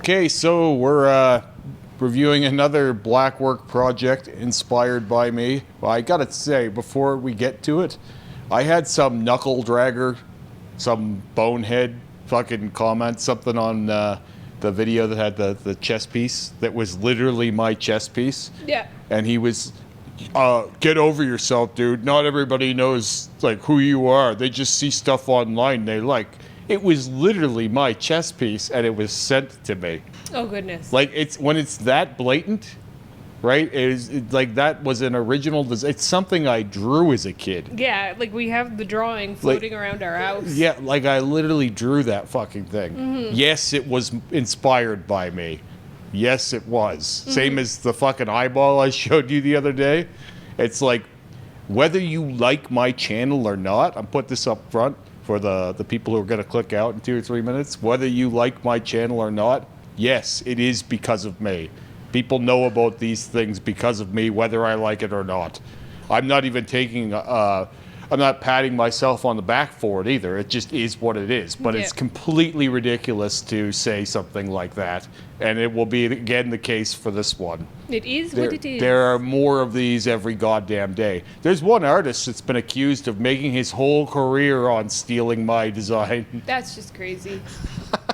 Okay, so we're reviewing another black work project inspired by me. Well, I gotta say, before we get to it, I had some knuckle dragger, some bonehead fucking comment something on the video that had the chess piece that was literally my chess piece. Yeah. And he was, get over yourself, dude. Not everybody knows like who you are. They just see stuff online they like. It was literally my chess piece, and it was sent to me. Oh goodness. Like it's when it's that blatant, right? It's like that was an original. It's something I drew as a kid. Yeah, like we have the drawing floating around our house. Yeah, like I literally drew that fucking thing. Mm-hmm. Yes, it was inspired by me. Yes, it was. Same as the fucking eyeball I showed you the other day. It's like whether you like my channel or not. I'm put this up front for the people who are going to click out in 2 or 3 minutes. Whether you like my channel or not, yes, it is because of me. People know about these things because of me, whether I like it or not. I'm not even taking, I'm not patting myself on the back for it either. It just is what it is. But it's completely ridiculous to say something like that. And it will be, again, the case for this one. It is what it is. There are more of these every goddamn day. There's one artist that's been accused of making his whole career on stealing my design. That's just crazy.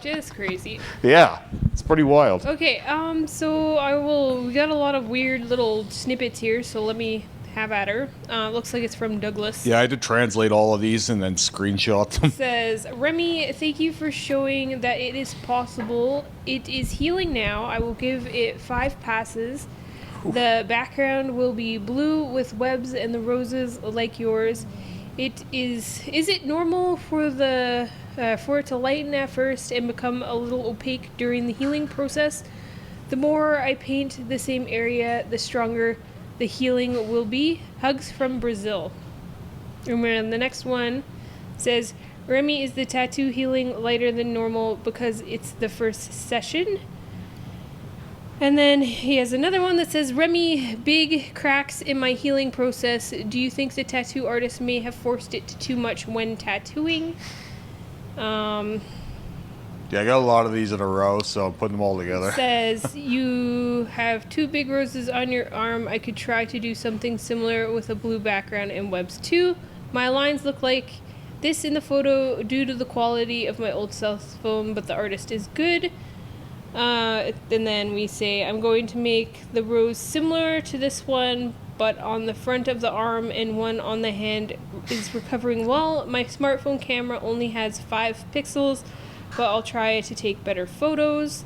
Just crazy. Yeah, it's pretty wild. Okay, so we got a lot of weird little snippets here, so let me have at her. Looks like it's from Douglas. Yeah, I had to translate all of these and then screenshot them. Says, Remy, thank you for showing that it is possible. It is healing now. I will give it 5 passes. The background will be blue with webs and the roses like yours. Is it normal for for it to lighten at first and become a little opaque during the healing process? The more I paint the same area, the stronger the healing will be. Hugs from Brazil. And then the next one says, Remy, is the tattoo healing lighter than normal because it's the first session? And then he has another one that says, Remy, big cracks in my healing process. Do you think the tattoo artist may have forced it too much when tattooing? Yeah, I got a lot of these in a row, so I'm putting them all together. Says, you have 2 big roses on your arm. I could try to do something similar with a blue background and webs too. My lines look like this in the photo due to the quality of my old cell phone, but the artist is good. And then we say, I'm going to make the rose similar to this one, but on the front of the arm and one on the hand is recovering well. My smartphone camera only has 5 pixels, but I'll try to take better photos.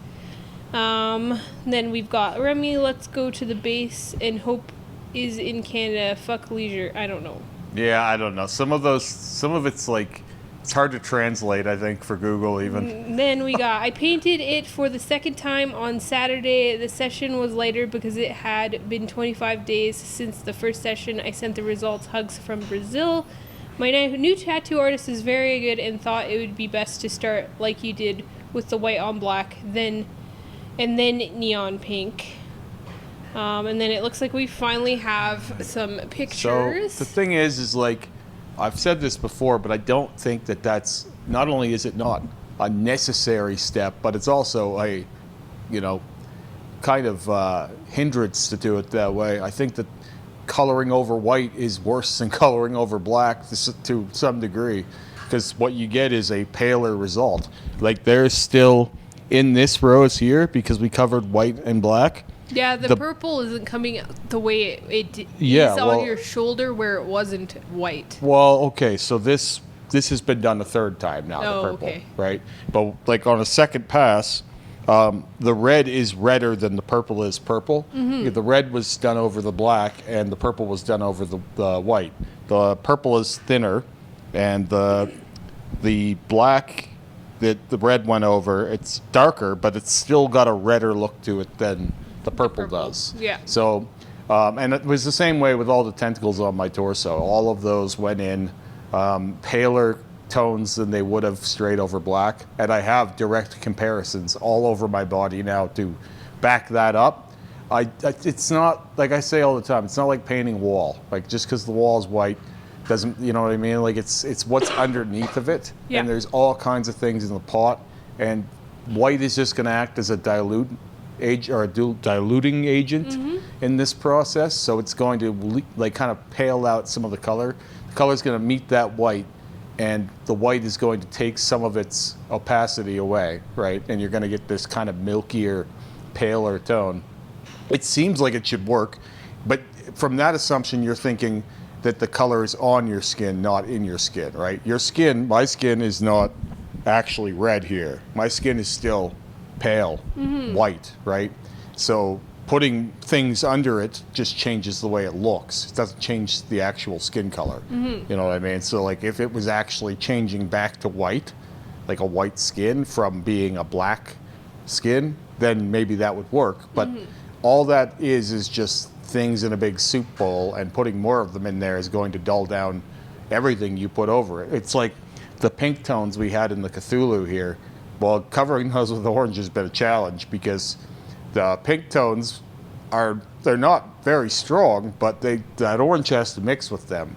Then we've got Remy, let's go to the base, and Hope is in Canada. Fuck leisure. I don't know. Yeah, I don't know. Some of it's like, it's hard to translate, I think, for Google even. Then we got, I painted it for the second time on Saturday. The session was lighter because it had been 25 days since the first session. I sent the results. Hugs from Brazil. My new tattoo artist is very good and thought it would be best to start like you did with the white on black, and then neon pink. And then it looks like we finally have some pictures. So the thing is like, I've said this before, but I don't think that that's, not only is it not a necessary step, but it's also a, kind of hindrance to do it that way. I think that coloring over white is worse than coloring over black to some degree, because what you get is a paler result. Like there's still in this rose here, because we covered white and black. Yeah, the purple isn't coming the way it is on your shoulder where it wasn't white. Well, okay, so this has been done a third time now, the purple, okay. Right? But like on a second pass, the red is redder than the purple is purple. Mm-hmm. The red was done over the black, and the purple was done over the white. The purple is thinner, and the black that the red went over, it's darker, but it's still got a redder look to it than the purple does. Yeah. So, and it was the same way with all the tentacles on my torso. All of those went in paler tones than they would have straight over black. And I have direct comparisons all over my body now to back that up. It's not, like I say all the time, it's not like painting a wall. Like just because the wall is white doesn't, you know what I mean? Like it's what's underneath of it. Yeah. And there's all kinds of things in the pot. And white is just going to act as a diluting agent in this process. So it's going to like kind of pale out some of the color. The color is going to meet that white, and the white is going to take some of its opacity away, right? And you're going to get this kind of milkier, paler tone. It seems like it should work, but from that assumption, you're thinking that the color is on your skin, not in your skin, right? Your skin, my skin is not actually red here. My skin is still pale, white, right? So putting things under it just changes the way it looks. It doesn't change the actual skin color. You know what I mean? So like if it was actually changing back to white, like a white skin from being a black skin, then maybe that would work. But all that is just things in a big soup bowl, and putting more of them in there is going to dull down everything you put over it. It's like the pink tones we had in the Cthulhu here. Well, covering those with orange has been a challenge because the pink tones they're not very strong, but that orange has to mix with them.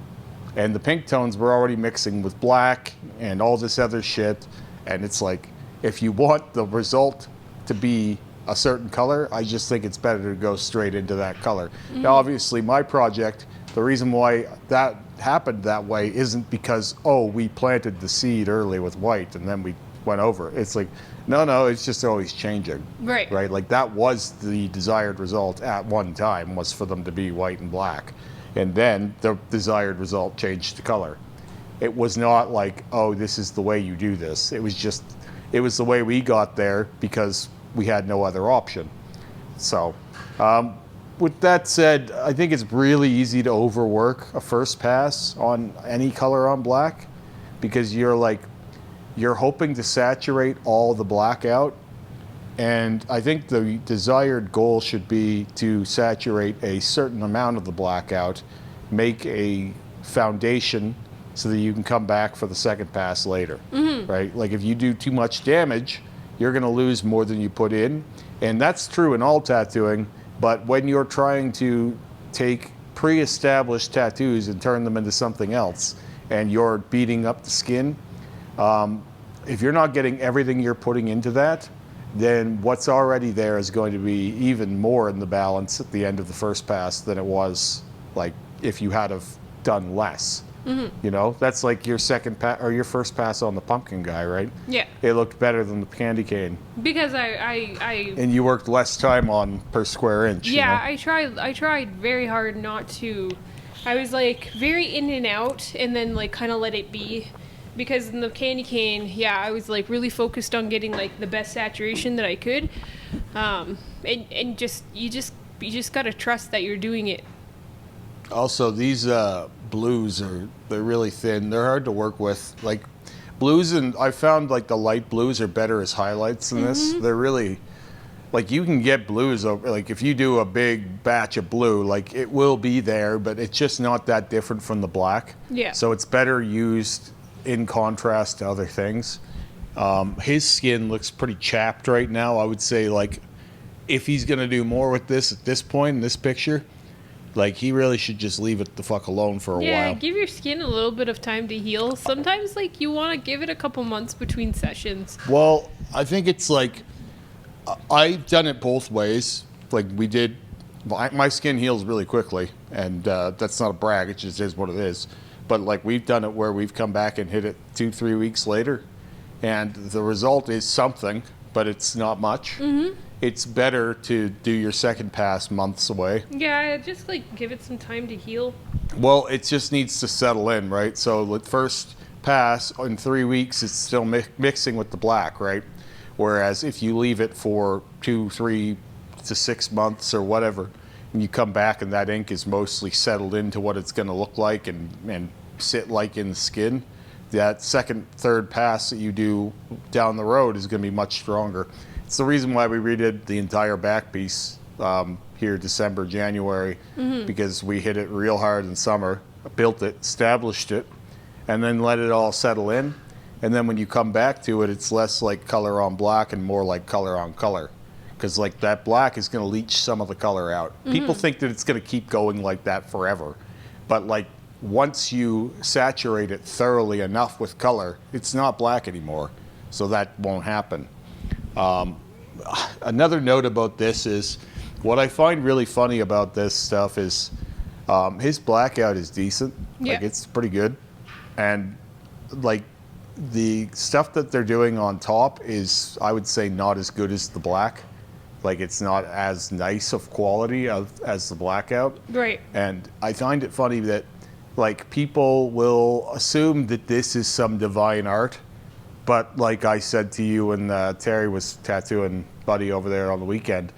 And the pink tones were already mixing with black and all this other shit. And it's like, if you want the result to be a certain color, I just think it's better to go straight into that color. Now, obviously, my project, the reason why that happened that way isn't because, oh, we planted the seed early with white and then we went over it. It's like, no, it's just always changing. Right. Like that was the desired result at one time, was for them to be white and black. And then the desired result changed to color. It was not like, oh, this is the way you do this. It was the way we got there because we had no other option. So, with that said, I think it's really easy to overwork a first pass on any color on black because you're hoping to saturate all the black out. And I think the desired goal should be to saturate a certain amount of the black out, make a foundation so that you can come back for the second pass later, right? Like if you do too much damage, you're going to lose more than you put in. And that's true in all tattooing, but when you're trying to take pre-established tattoos and turn them into something else, and you're beating up the skin, if you're not getting everything you're putting into that, then what's already there is going to be even more in the balance at the end of the first pass than it was like if you had have done less. You know, that's like your second pass or your first pass on the pumpkin guy, right? Yeah. It looked better than the candy cane. Because I and you worked less time on per square inch. Yeah, you know? I tried very hard not to. I was like very in and out, and then like kind of let it be. Because in the candy cane, yeah, I was like really focused on getting like the best saturation that I could, and you just gotta trust that you're doing it. Also, these blues they're really thin. They're hard to work with. Like blues, and I found like the light blues are better as highlights than this. They're really like you can get blues over. Like if you do a big batch of blue, like it will be there, but it's just not that different from the black. Yeah. So it's better used in contrast to other things. His skin looks pretty chapped right now. I would say like if he's gonna do more with this at this point in this picture, like he really should just leave it the fuck alone for a while. Yeah, give your skin a little bit of time to heal. Sometimes like you want to give it a couple months between sessions. Well, I think it's like I've done it both ways. Like we did, my skin heals really quickly, and that's not a brag. It just is what it is. But like we've done it where we've come back and hit it 2-3 weeks later, and the result is something, but it's not much. It's better to do your second pass months away. Yeah, just like give it some time to heal. Well, it just needs to settle in, right? So the first pass in 3 weeks, it's still mixing with the black, right? Whereas if you leave it for 2, 3 to 6 months or whatever, and you come back and that ink is mostly settled into what it's going to look like and sit like in the skin, that second, third pass that you do down the road is going to be much stronger. It's the reason why we redid the entire back piece here December, January, because we hit it real hard in summer, built it, established it, and then let it all settle in. And then when you come back to it, it's less like color on black and more like color on color. Because like that black is going to leach some of the color out. People think that it's going to keep going like that forever. But like once you saturate it thoroughly enough with color, it's not black anymore. So that won't happen. Another note about this is what I find really funny about this stuff is his blackout is decent. Yeah. Like, it's pretty good. And, like, the stuff that they're doing on top is, I would say, not as good as the black. Like, it's not as nice of quality as the blackout. Right. And I find it funny that, like, people will assume that this is some divine art. But like I said to you when Terry was tattooing Buddy over there on the weekend,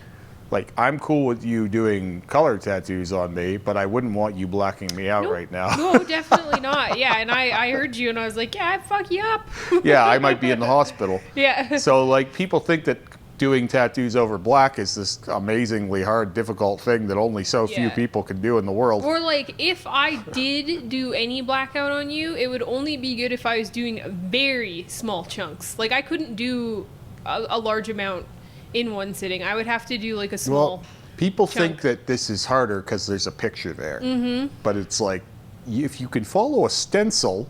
like, I'm cool with you doing color tattoos on me, but I wouldn't want you blacking me out right now. No, definitely not. Yeah, and I heard you and I was like, yeah, I'd fuck you up. Yeah, I might be in the hospital. Yeah. So, like, people think that doing tattoos over black is this amazingly hard, difficult thing that only so few Yeah. people can do in the world. Or like, if I did do any blackout on you, it would only be good if I was doing very small chunks. Like, I couldn't do a large amount in one sitting. I would have to do like a small. Well, people chunk. think that this is harder because there's a picture there. Mm-hmm. But it's like, if you can follow a stencil,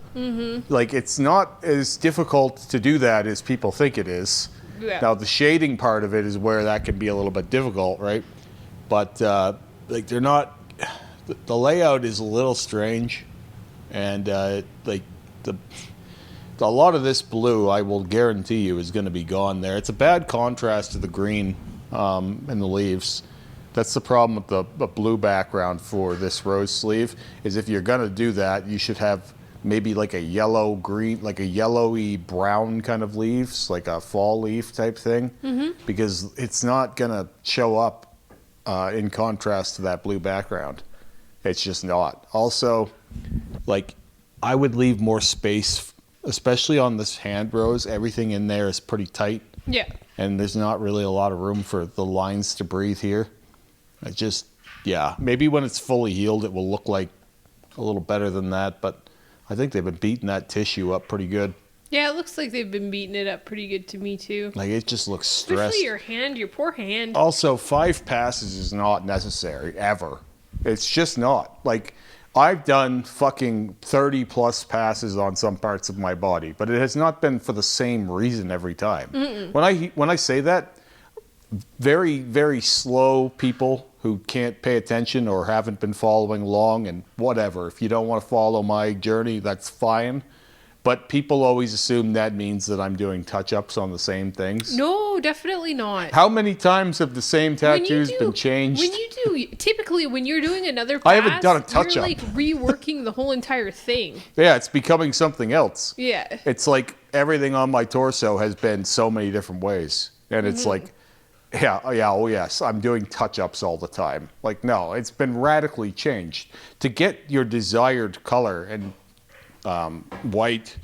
like, it's not as difficult to do that as people think it is. Yeah. Now, the shading part of it is where that can be a little bit difficult, right? But, like, they're not... The layout is a little strange. And, like, a lot of this blue, I will guarantee you, is going to be gone there. It's a bad contrast to the green in the leaves. That's the problem with the blue background for this rose sleeve, is if you're going to do that, you should have maybe like a yellow green, like a yellowy brown kind of leaves, like a fall leaf type thing, because it's not going to show up in contrast to that blue background. It's just not. Also, like, I would leave more space, especially on this hand rose. Everything in there is pretty tight. Yeah. And there's not really a lot of room for the lines to breathe here. It just, yeah, maybe when it's fully healed, it will look like a little better than that, but I think they've been beating that tissue up pretty good. Yeah, it looks like they've been beating it up pretty good to me too. Like, it just looks stressed. Especially your hand, your poor hand. Also, 5 passes is not necessary, ever. It's just not. Like, I've done fucking 30 plus passes on some parts of my body, but it has not been for the same reason every time. When I say that, very, very slow people who can't pay attention or haven't been following along, and whatever. If you don't want to follow my journey, that's fine. But people always assume that means that I'm doing touch-ups on the same things. No, definitely not. How many times have the same tattoos been changed? When you do, typically when you're doing another pass, I haven't done a touch-up. you're like reworking the whole entire thing. Yeah, it's becoming something else. Yeah. It's like everything on my torso has been so many different ways. And it's like, oh yes, I'm doing touch-ups all the time. Like, no, it's been radically changed. To get your desired color and white,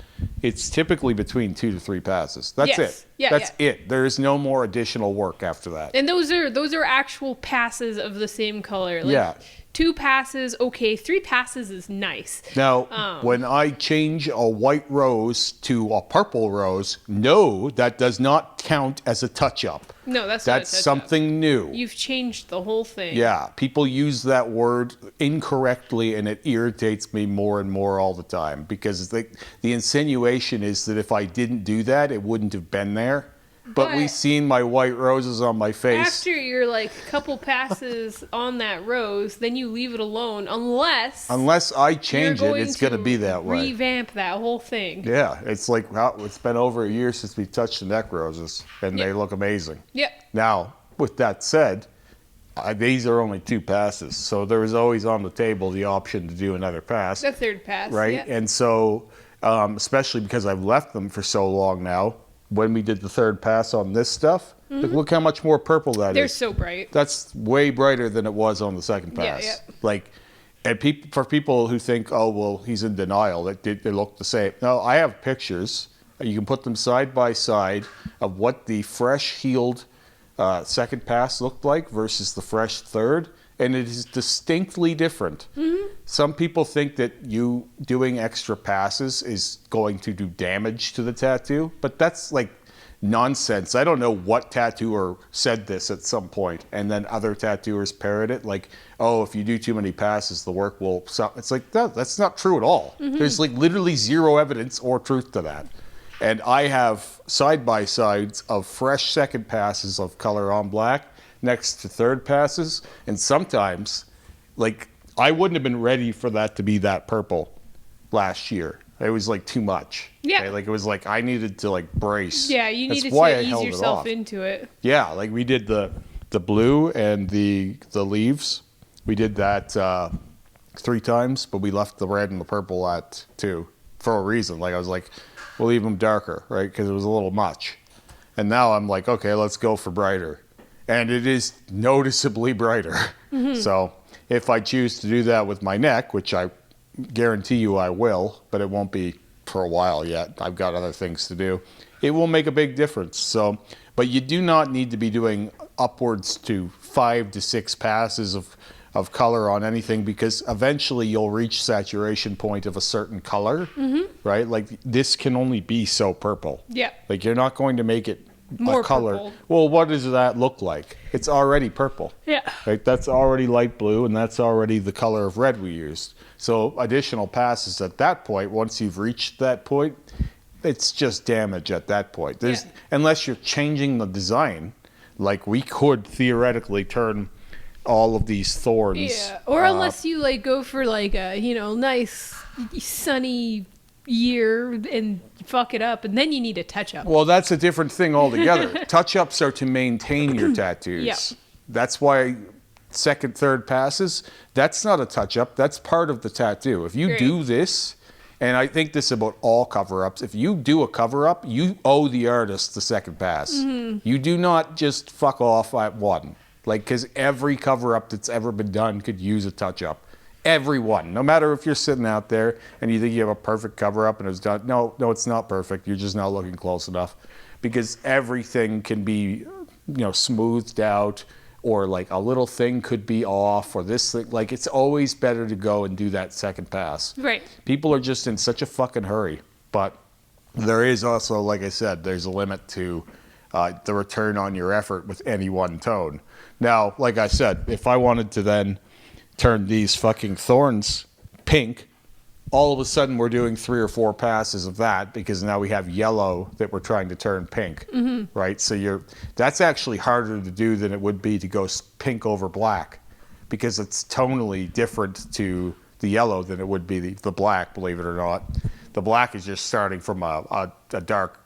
it's typically between 2 to 3 passes. That's Yes. it. Yeah, That's it. There is no more additional work after that. And those are actual passes of the same color. Like, Yeah. 2 passes, okay. 3 passes is nice. Now, when I change a white rose to a purple rose, no, that does not count as a touch-up. No, that's not a That's touch-up. something new. You've changed the whole thing. Yeah, people use that word incorrectly, and it irritates me more and more all the time, because the insinuation is that if I didn't do that, it wouldn't have been there. But we've seen my white roses on my face. After you're like a couple passes on that rose, then you leave it alone unless I change it, it's going to be that way. Revamp that whole thing. Yeah, it's like, well, it's been over a year since we touched the neck roses, and they look amazing. Yep. Now, with that said, these are only 2 passes, so there is always on the table the option to do another pass. The 3rd pass. Right? Yeah. And so, especially because I've left them for so long now, when we did the 3rd pass on this stuff, look how much more purple that is. They're so bright. That's way brighter than it was on the 2nd pass. Yeah. Like, and for people who think, oh, well, he's in denial, they look the same. No, I have pictures. You can put them side by side of what the fresh healed 2nd pass looked like versus the fresh 3rd. And it is distinctly different. Some people think that you doing extra passes is going to do damage to the tattoo, but that's like nonsense. I don't know what tattooer said this at some point, and then other tattooers parrot it, like, oh, if you do too many passes, the work will stop. It's like, no, that's not true at all. There's like literally zero evidence or truth to that. And I have side-by-sides of fresh second passes of color on black next to third passes. And sometimes, like, I wouldn't have been ready for that to be that purple last year. It was like too much. Yeah. Okay? Like it was like I needed to like brace. Yeah, you needed why to I ease held it yourself off. into it. Yeah, like we did the blue and the leaves. We did that 3 times, but we left the red and the purple at 2 for a reason. Like I was like, we'll leave them darker, right? Because it was a little much. And now I'm like, okay, let's go for brighter. And it is noticeably brighter. So if I choose to do that with my neck, which I guarantee you I will, but it won't be for a while yet. I've got other things to do. It will make a big difference. So, but you do not need to be doing upwards to 5 to 6 passes of color on anything, because eventually you'll reach saturation point of a certain color, right? Like this can only be so purple. Yeah. Like you're not going to make it More a color. purple. Well, what does that look like? It's already purple. Yeah. Right? That's already light blue, and that's already the color of red we used. So additional passes at that point, once you've reached that point, it's just damage at that point. There's unless you're changing the design, like we could theoretically turn all of these thorns. Yeah. Or unless you like go for like a, nice sunny year and fuck it up, and then you need a touch up. Well, that's a different thing altogether. Touch-ups are to maintain your tattoos. Yeah. That's why second, third passes, that's not a touch-up. That's part of the tattoo. If you Great. do this, and I think this about all cover-ups, if you do a cover-up, you owe the artist the second pass. You do not just fuck off at one. Like, because every cover-up that's ever been done could use a touch-up. Everyone, no matter if you're sitting out there and you think you have a perfect cover-up and it's done. No, it's not perfect. You're just not looking close enough, because everything can be, smoothed out, or like a little thing could be off, or this thing. Like, it's always better to go and do that second pass. Right. People are just in such a fucking hurry, but there is also, like I said, there's a limit to the return on your effort with any one tone. Now, like I said, if I wanted to then turn these fucking thorns pink, all of a sudden we're doing 3 or 4 passes of that, because now we have yellow that we're trying to turn pink, right? So that's actually harder to do than it would be to go pink over black, because it's tonally different to the yellow than it would be the black, believe it or not. The black is just starting from a dark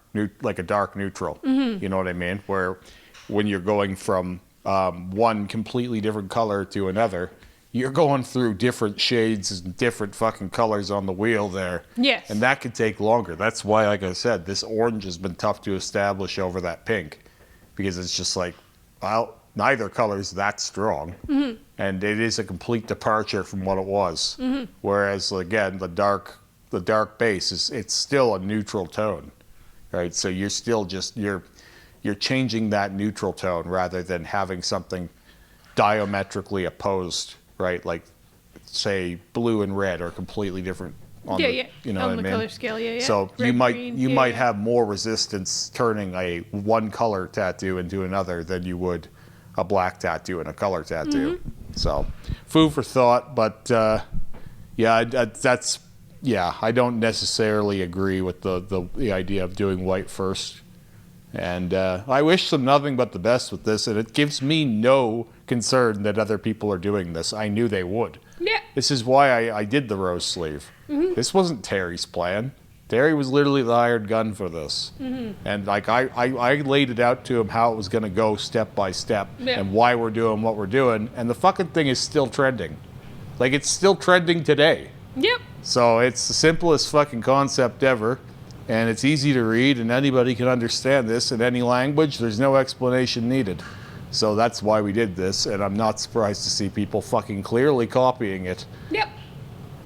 neutral, you know what I mean? Where when you're going from one completely different color to another, you're going through different shades and different fucking colors on the wheel there. Yes. And that could take longer. That's why, like I said, this orange has been tough to establish over that pink, because it's just like, well, neither color's that strong. And it is a complete departure from what it was. Whereas, again, the dark base it's still a neutral tone, right? So you're still just, you're changing that neutral tone rather than having something diametrically opposed, right? Like, say, blue and red are completely different on the, you know on what I the mean? color scale, So Red, you might green, might have more resistance turning a one color tattoo into another than you would a black tattoo and a color tattoo. So food for thought, but I don't necessarily agree with the idea of doing white first. And I wish them nothing but the best with this, and it gives me no concern that other people are doing this. I knew they would. Yeah. This is why I did the rose sleeve. This wasn't Terry's plan. Terry was literally the hired gun for this. And like I laid it out to him how it was going to go step by step, and why we're doing what we're doing. And the fucking thing is still trending. Like, it's still trending today. Yep. So it's the simplest fucking concept ever. And it's easy to read, and anybody can understand this in any language. There's no explanation needed. So that's why we did this, and I'm not surprised to see people fucking clearly copying it. Yep.